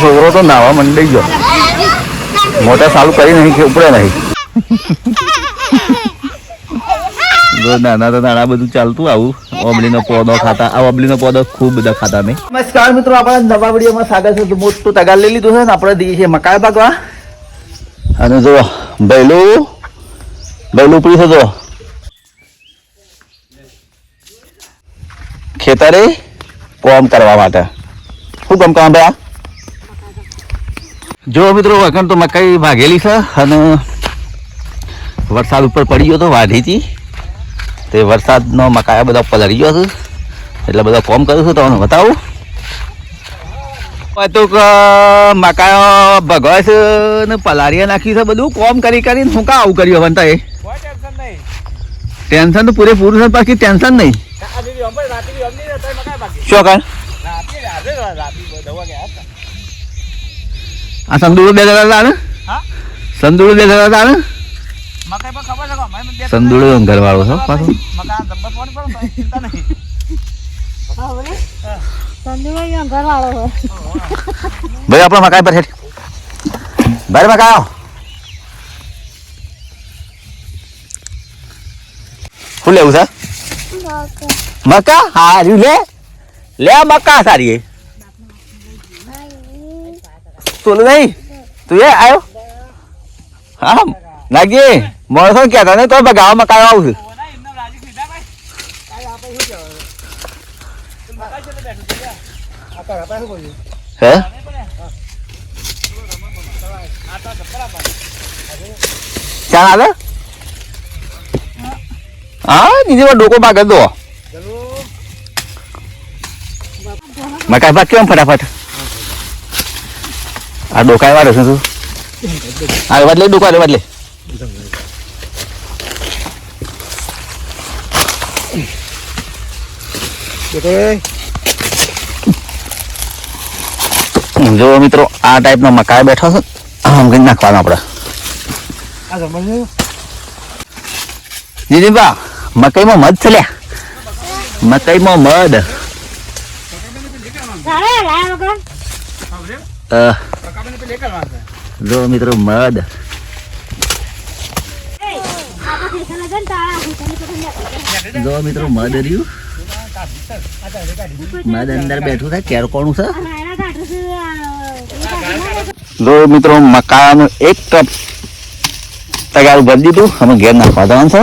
છોકરો તો નાવા મંડી ગયો, મોટર ચાલુ કરી નહીં કે ઉપડે નહીં. નાના તો નાના બધું ચાલતું આવું. ઓબલીનો પોદો ખાતા, આ ઓબલીનો પોદો ખૂબ બધા ખાતા મેં. નમસ્કાર મિત્રો, આપણા નવા વિડીયોમાં સ્વાગત છે. મોટું તગાર લઈ લીધું છે ને આપણે દઈએ છીએ મકાઈ પાકવા. અને જો બૈલું ઉપડી છે, જો ખેતરે કોમ કરવા માટે. શું કામ કામ ભાઈ? જો મિત્રો વખત તો મકાઈ ભાગેલી છે અને વરસાદ ઉપર પડી ગયો તો વાઢીથી તે વરસાદનો મકાઈ બધા પલળી ગયો છે એટલે બધા કોમ કરું છું. તમને બતાવું તો મકાઈઓ ભગાય છે ને પલારીએ નાખી છે. બધું કોમ કરી કરીને શું કા આવું કર્યું હવે? એ ટેન્શન તો પૂરેપૂરું છે, બાકી ટેન્શન નહીં. શું કર આ સંદુડો 2000 ને સંદુડો 2000 ને સંદુડો ઘરવાળો છો પાછો. ભાઈ આપણા મકાઈ પર હેઠ ભાઈ મકાઈ આવો. શું લેવું છે? મકા હારી લે મકા સારી તું નહીં તું એ આવ્યો. હા નાગી માણસો કહેતા નહીં તો ગાવા મકાઈ આવું છું. હે ચાલ હાલે હા નીચે ડોકો ભાગ દો. મકાઈ ભાગ કેમ ફટાફટ આ ડોકાઈ વાળો છે તું. હા બદલે ડોકા બદલે. જો મિત્રો આ ટાઈપ નો મકાઈ બેઠો છે, આમ કઈ નાખવાનો આપડે. જીજી બા મકાઈમાં મધ છે લ્યા, મકાઈમાં મધ. જો મિત્રો મધ જો મિત્રો મધ રહ્યું, મધ અંદર બેઠું છે. કેર કોણું છે? જો મિત્રો મકાઈનું એક કપ તગારું ભરી દીધું, અમે ઘેર નાખવા દેવાનું છે.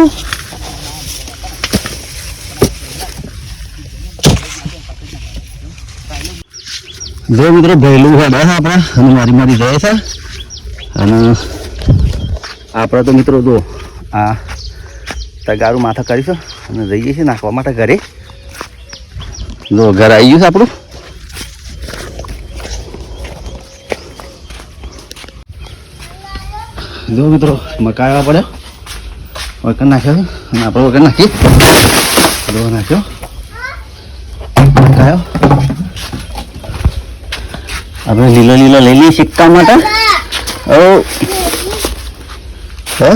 જો મિત્રો ભેલું હેડે છે આપણે અને મારી જાય છે. અને આપણે તો મિત્રો જો આ તગારું માથા કરીશું અને જઈએ છીએ નાખવા માટે ઘરે. જો ઘર આવી ગયું છે આપણું. જો મિત્રો મકાઈ આવવા પડ્યો, વગર નાખ્યો અને આપણે વગર નાખી દો નાખ્યો મકાયો. આપણે લીલો લીલો લઈ લઈએ શીખવા માટે. હે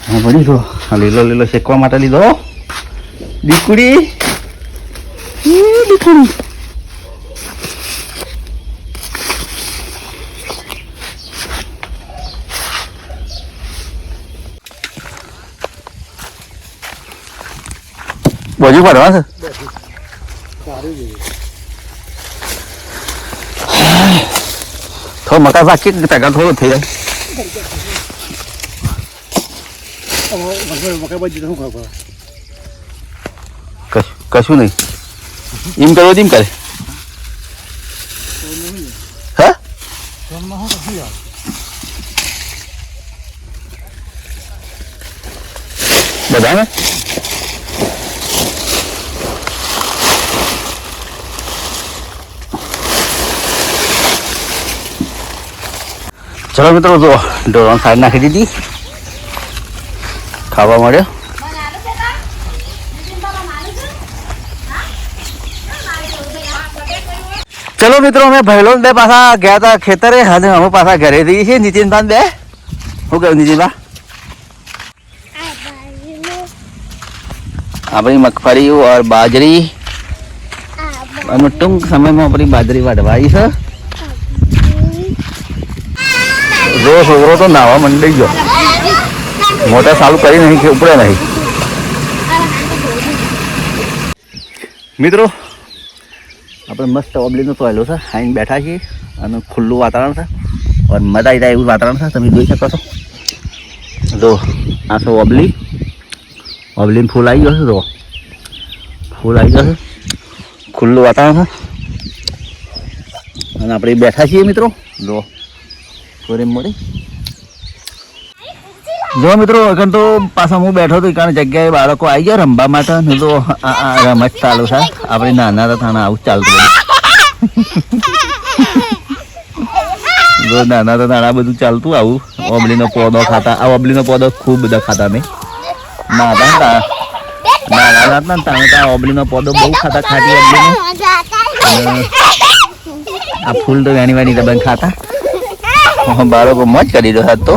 હા પડી જો લીલો લીલો શેકવા માટે લીધો. દીકડી દીકડી બાજુ પડવા છે. થોડો મકાઈ બાકી તગા થોડો થઈ જાય. કશું નહીં એમ કરો એમ કરે. હા બધા ને ચલો મિત્રો જો ઢોરણ સાઈડ નાખી દીધી, ખાવા મળ્યો. ચલો મિત્રો અમે ભૈલો બે પાછા ગયા હતા ખેતરે અને અમે પાછા ઘરે જઈએ છીએ. નીતિનભાઈ બે શું કહ્યું નીતિનભા? अपनी मगफली और बाजरी टूंक समय में अपनी बाजरी वाढ़वाई है છોકરો તો નાવા મંડી ગયો, મોટર ચાલુ કરી નહીં કે ઉપડે નહીં. મિત્રો આપણે મસ્ત ઓબલીનો ટોયલો છે, આવીને બેઠા છીએ અને ખુલ્લું વાતાવરણ છે અને મજા આવી જાય એવું વાતાવરણ છે. તમે જોઈ શકો છો. જો આ છે ઓબલી, ઓબલીને ફૂલ આવી ગયો છે. જો ફૂલ આવી ગયો છે, ખુલ્લું વાતાવરણ છે અને આપણે બેઠા છીએ મિત્રો. જો સોરી મળી. જો મિત્રો এখন તો પાછા હું બેઠો હતો કારણ જગ્યાએ બાળકો આવી ગયા રમવા માટે ને તો આ રમત ચાલુ છે. આપણે નાના હતા આવું ચાલતું હતું. જો નાના હતા આ બધું ચાલતું આવું. ઓબલીનો પોદો ખાતા, આ ઓબલીનો પોદો ખૂબ બધા ખાતા મેં નાના હતા ને તમે તો ઓબલીનો પોદો બહુ ખાતા. ખાટી ઓબલીનો આ ફૂલ તો વેણી વેણી દબન ખાતા. બાળકો મોજ કરી દો હાથ તો.